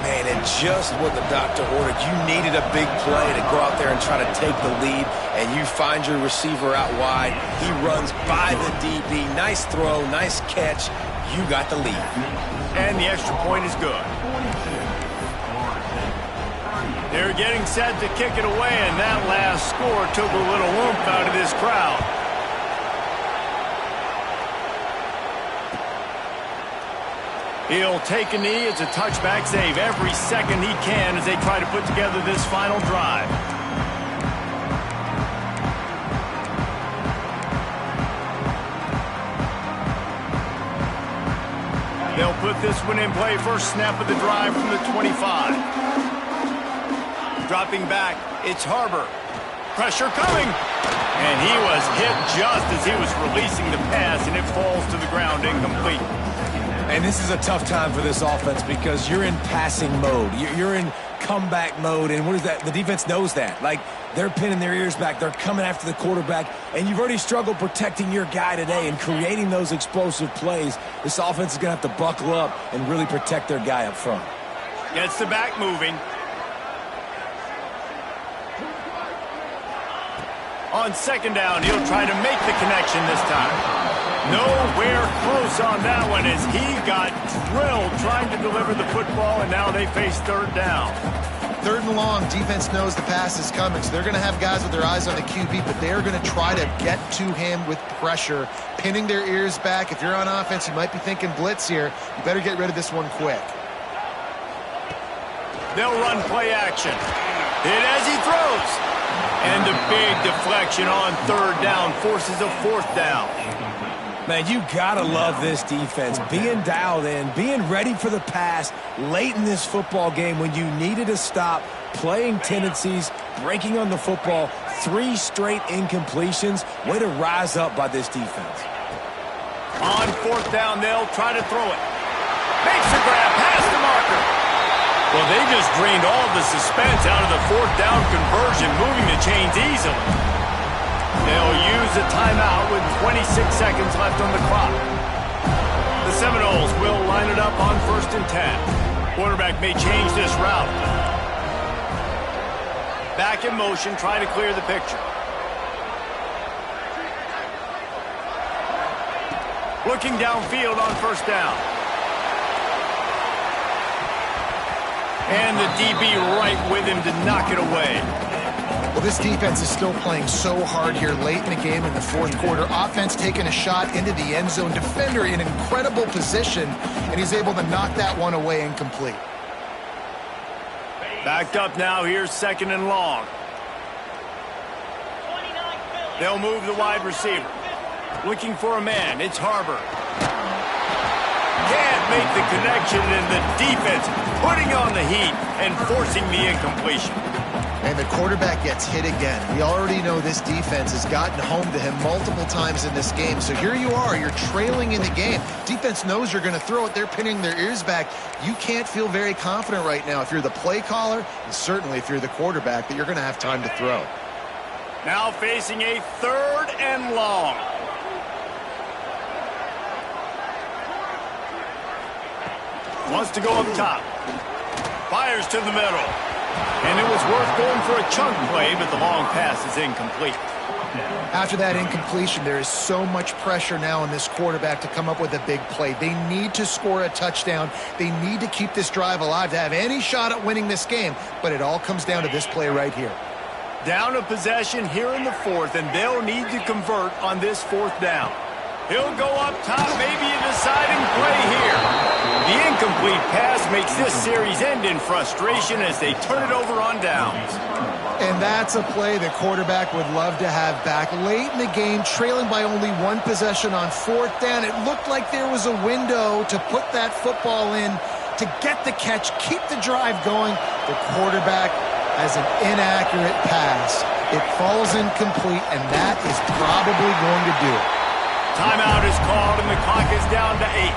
Man, and just what the doctor ordered. You needed a big play to go out there and try to take the lead, and you find your receiver out wide. He runs by the DB. Nice throw, nice catch. You got the lead. And the extra point is good. They're getting set to kick it away, and that last score took a little oomph out of this crowd. He'll take a knee. It's a touchback save every second he can as they try to put together this final drive. They'll put this one in play. First snap of the drive from the 25. Dropping back, it's Harbor. Pressure coming. And he was hit just as he was releasing the pass, and it falls to the ground incomplete. And this is a tough time for this offense because you're in passing mode. You're in comeback mode, and what is that? The defense knows that. Like, they're pinning their ears back. They're coming after the quarterback, and you've already struggled protecting your guy today and creating those explosive plays. This offense is going to have to buckle up and really protect their guy up front. Gets the back moving. On 2nd down, he'll try to make the connection this time. Nowhere close on that one as he got drilled trying to deliver the football, and now they face 3rd down. 3rd and long, defense knows the pass is coming, so they're going to have guys with their eyes on the QB, but they're going to try to get to him with pressure, pinning their ears back. If you're on offense, you might be thinking blitz here. You better get rid of this one quick. They'll run play action. Hit as he throws. And a big deflection on 3rd down forces a 4th down. Man, you gotta love this defense. Being dialed in, being ready for the pass late in this football game when you needed a stop, playing tendencies, breaking on the football, 3 straight incompletions. Way to rise up by this defense. On 4th down, they'll try to throw it. Makes the grab past the marker. Well, they just drained all the suspense out of the 4th down conversion, moving the chains easily. They'll use a timeout with 26 seconds left on the clock. The Seminoles will line it up on 1st and 10. Quarterback may change this route. Back in motion, try to clear the picture. Looking downfield on 1st down. And the DB right with him to knock it away. Well, this defense is still playing so hard here late in the game in the 4th quarter. Offense taking a shot into the end zone. Defender in incredible position, and he's able to knock that one away incomplete. Backed up now. Here's 2nd and long. They'll move the wide receiver. Looking for a man. It's Harbor. Can't make the connection, and the defense putting on the heat and forcing the incompletion. And the quarterback gets hit again. We already know this defense has gotten home to him multiple times in this game. So here you are, you're trailing in the game. Defense knows you're going to throw it. They're pinning their ears back. You can't feel very confident right now if you're the play caller, and certainly if you're the quarterback, that you're going to have time to throw. Now facing a 3rd and long. Wants to go up top. Fires to the middle. And it was worth going for a chunk play, but the long pass is incomplete. After that incompletion, there is so much pressure now on this quarterback to come up with a big play. They need to score a touchdown. They need to keep this drive alive to have any shot at winning this game. But it all comes down to this play right here. Down a possession here in the 4th, and they'll need to convert on this 4th down. He'll go up top, maybe a deciding play here. The incomplete pass makes this series end in frustration as they turn it over on downs. And that's a play the quarterback would love to have back. Late in the game, trailing by only 1 possession on 4th down, it looked like there was a window to put that football in, to get the catch, keep the drive going. The quarterback has an inaccurate pass. It falls incomplete, and that is probably going to do it. Timeout is called, and the clock is down to 8.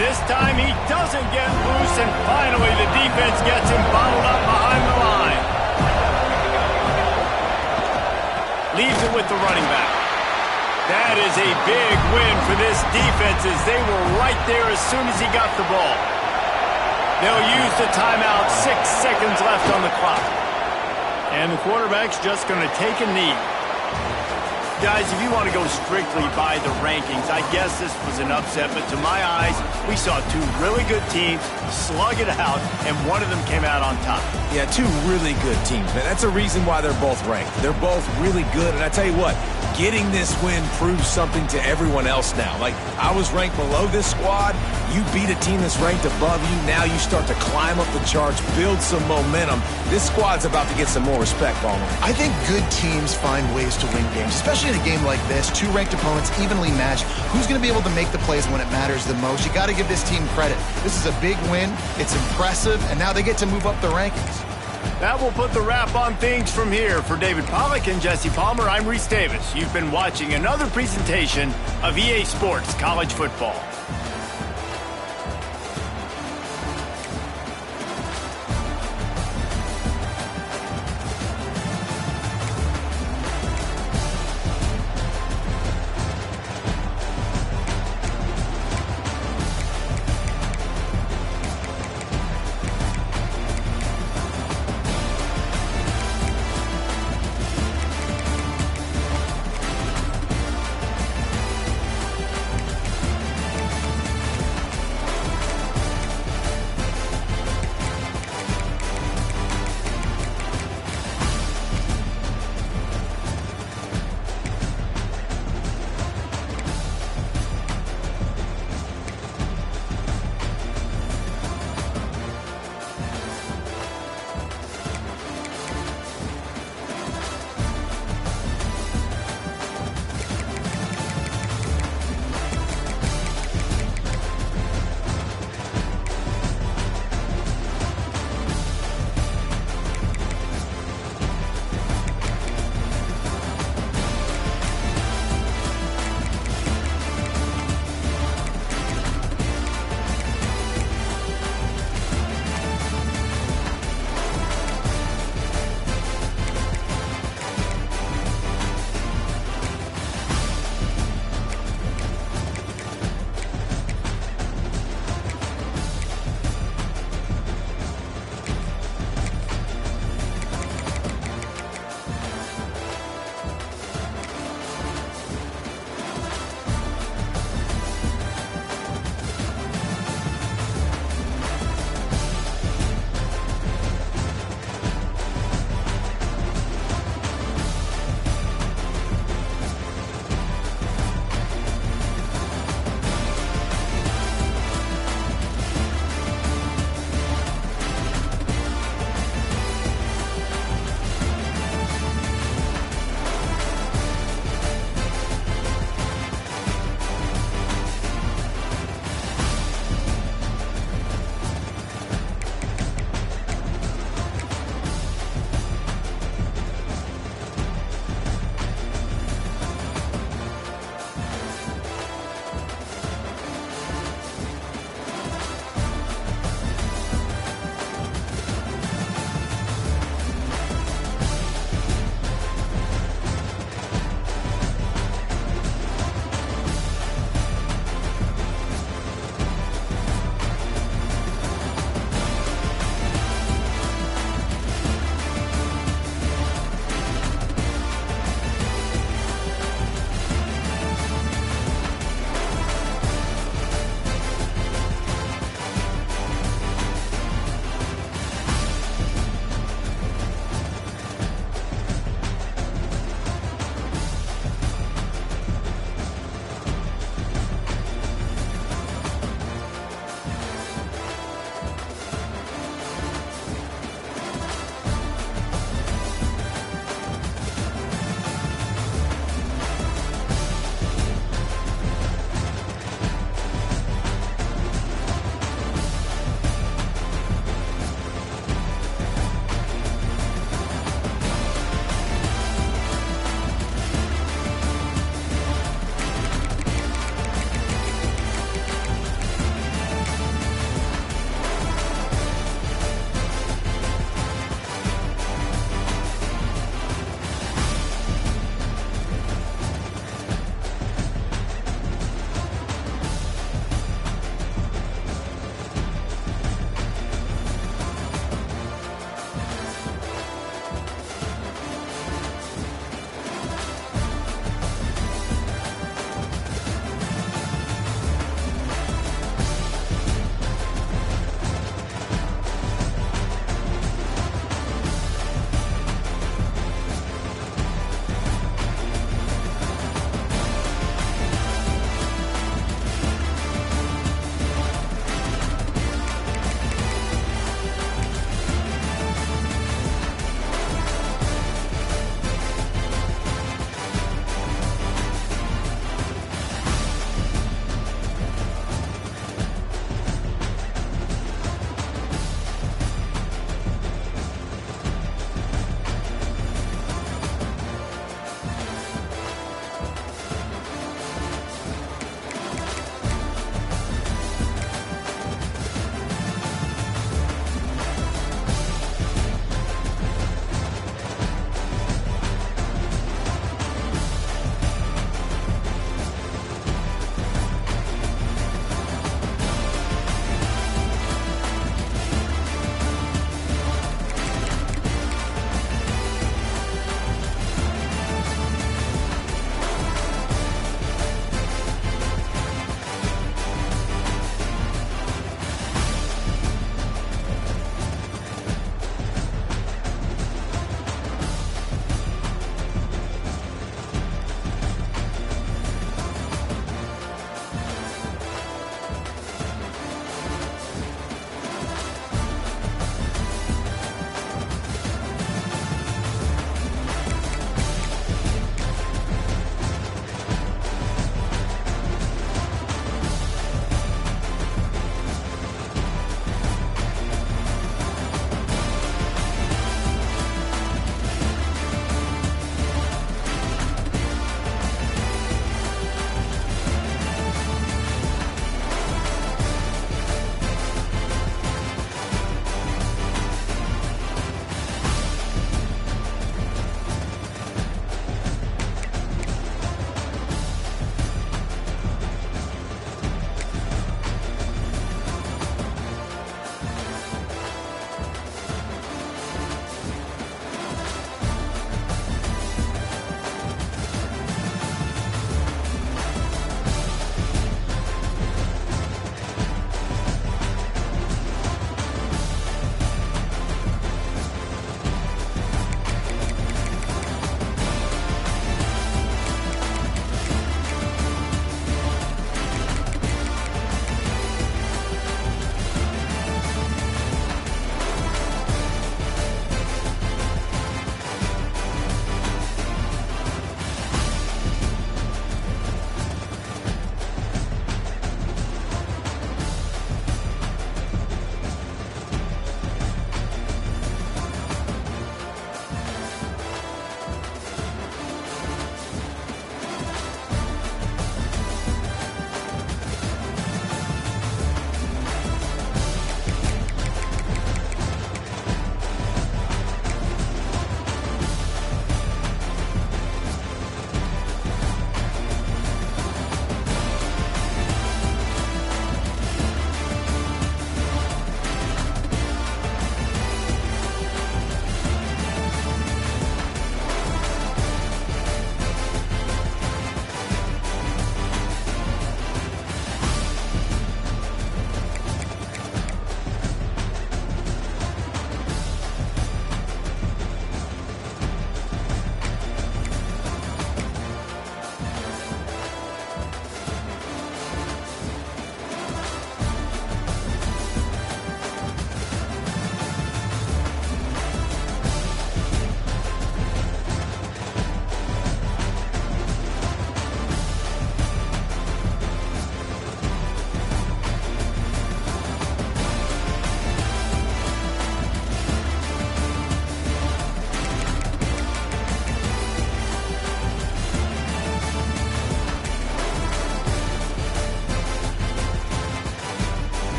This time he doesn't get loose, and finally the defense gets him bottled up behind the line. Leaves it with the running back. That is a big win for this defense as they were right there as soon as he got the ball. They'll use the timeout, 6 seconds left on the clock. And the quarterback's just going to take a knee. Guys, if you want to go strictly by the rankings, I guess this was an upset, but to my eyes, we saw 2 really good teams slug it out, and one of them came out on top. Yeah, 2 really good teams, man. That's a reason why they're both ranked. They're both really good, and I tell you what, getting this win proves something to everyone else now. Like, I was ranked below this squad. You beat a team that's ranked above you. Now you start to climb up the charts, build some momentum. This squad's about to get some more respect on them. I think good teams find ways to win games, especially in a game like this. 2 ranked opponents evenly matched. Who's going to be able to make the plays when it matters the most? You got to give this team credit. This is a big win. It's impressive, and now they get to move up the rankings. That will put the wrap on things from here. For David Pollack and Jesse Palmer, I'm Reese Davis. You've been watching another presentation of EA Sports College Football.